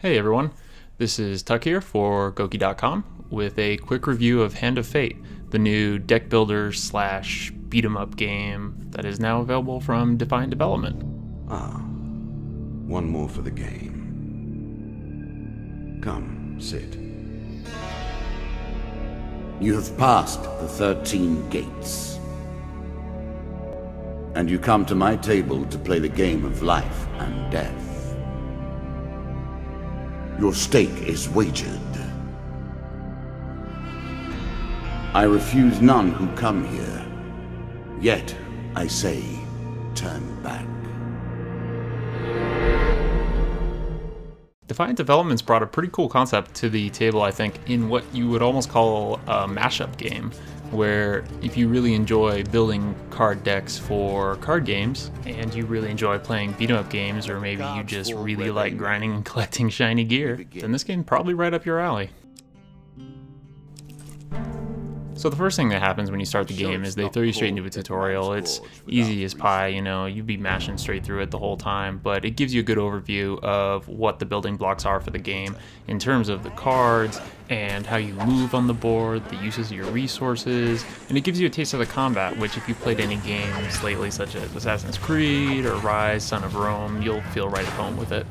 Hey everyone, this is Tuck here for Goki.com with a quick review of Hand of Fate, the new deck builder slash beat 'em up game that is now available from Defiant Development. One more for the game. Come, sit. You have passed the 13 gates. And you come to my table to play the game of life and death. Your stake is wagered. I refuse none who come here. Yet, I say, turn back. Defiant Development's brought a pretty cool concept to the table, I think, in what you would almost call a mashup game, where if you really enjoy building card decks for card games, and you really enjoy playing beat-em-up games, or maybe you just really like grinding and collecting shiny gear, then this game's probably right up your alley. So the first thing that happens when you start the game is they throw you straight into a tutorial. It's easy as pie, you know, you'd be mashing straight through it the whole time, but it gives you a good overview of what the building blocks are for the game in terms of the cards and how you move on the board, the uses of your resources, and it gives you a taste of the combat, which if you've played any games lately such as Assassin's Creed or Rise, Son of Rome, you'll feel right at home with it.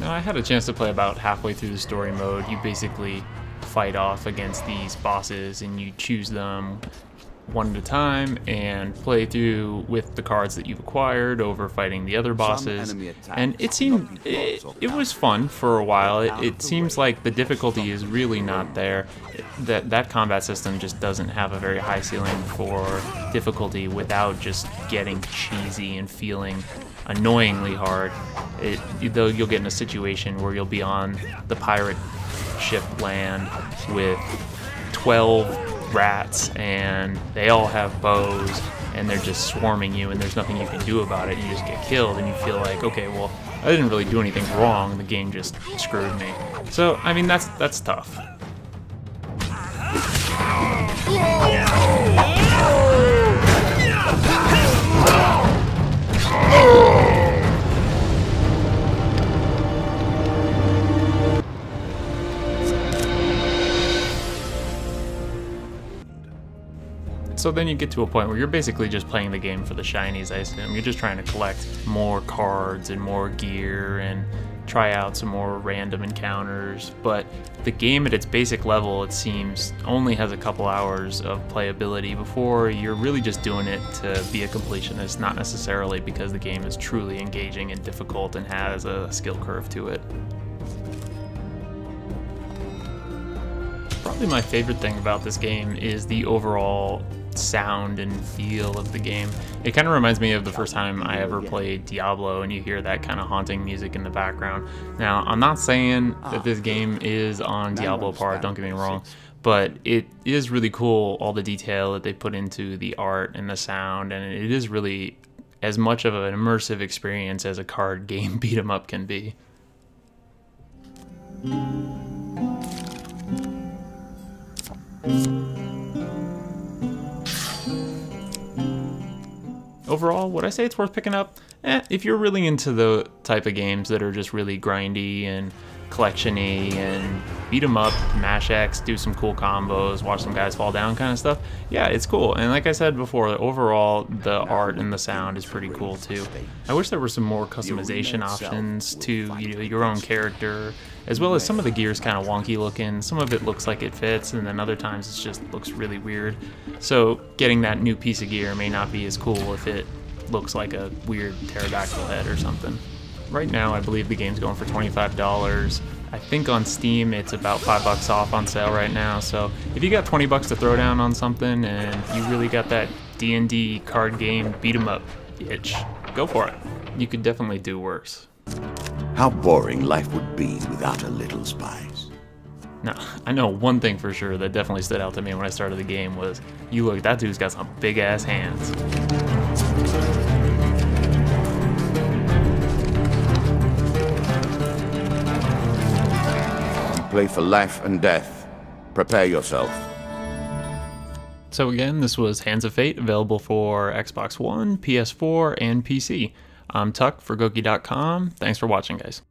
I had a chance to play about halfway through the story mode. You basically fight off against these bosses and you choose them one at a time and play through with the cards that you've acquired over fighting the other bosses. And it was fun for a while. It seems like the difficulty is really not there. That combat system just doesn't have a very high ceiling for difficulty without just getting cheesy and feeling annoyingly hard. Though you'll get in a situation where you'll be on the pirate ship land with 12 rats and they all have bows and they're just swarming you and there's nothing you can do about it. You just get killed and you feel like, okay, well, I didn't really do anything wrong. The game just screwed me. So, I mean, that's tough. So then you get to a point where you're basically just playing the game for the shinies, I assume. You're just trying to collect more cards and more gear and try out some more random encounters. But the game at its basic level, it seems, only has a couple hours of playability before you're really just doing it to be a completionist, not necessarily because the game is truly engaging and difficult and has a skill curve to it. Probably my favorite thing about this game is the overall sound and feel of the game. It kind of reminds me of the first time I ever played Diablo, and you hear that kind of haunting music in the background. Now, I'm not saying that this game is on Diablo par, don't get me wrong, but it is really cool, all the detail that they put into the art and the sound, and it is really as much of an immersive experience as a card game beat 'em up can be. Overall, would I say it's worth picking up? If you're really into the type of games that are just really grindy and collection-y and beat 'em up, mash X, do some cool combos, watch some guys fall down kind of stuff, yeah, it's cool. And like I said before, overall, the art and the sound is pretty cool too. I wish there were some more customization options to your own character, as well as some of the gear's kind of wonky looking. Some of it looks like it fits, and then other times it just looks really weird. So getting that new piece of gear may not be as cool if it looks like a weird pterodactyl head or something. Right now, I believe the game's going for $25. I think on Steam it's about $5 off on sale right now. So if you got 20 bucks to throw down on something and you really got that D&D card game beat 'em up itch, go for it. You could definitely do worse. How boring life would be without a little spice. Now, I know one thing for sure that definitely stood out to me when I started the game was, you look, that dude's got some big ass hands. play for life and death. Prepare yourself. So again, this was Hands of Fate, available for Xbox One, PS4, and PC. I'm Tuck for Goki.com. Thanks for watching, guys.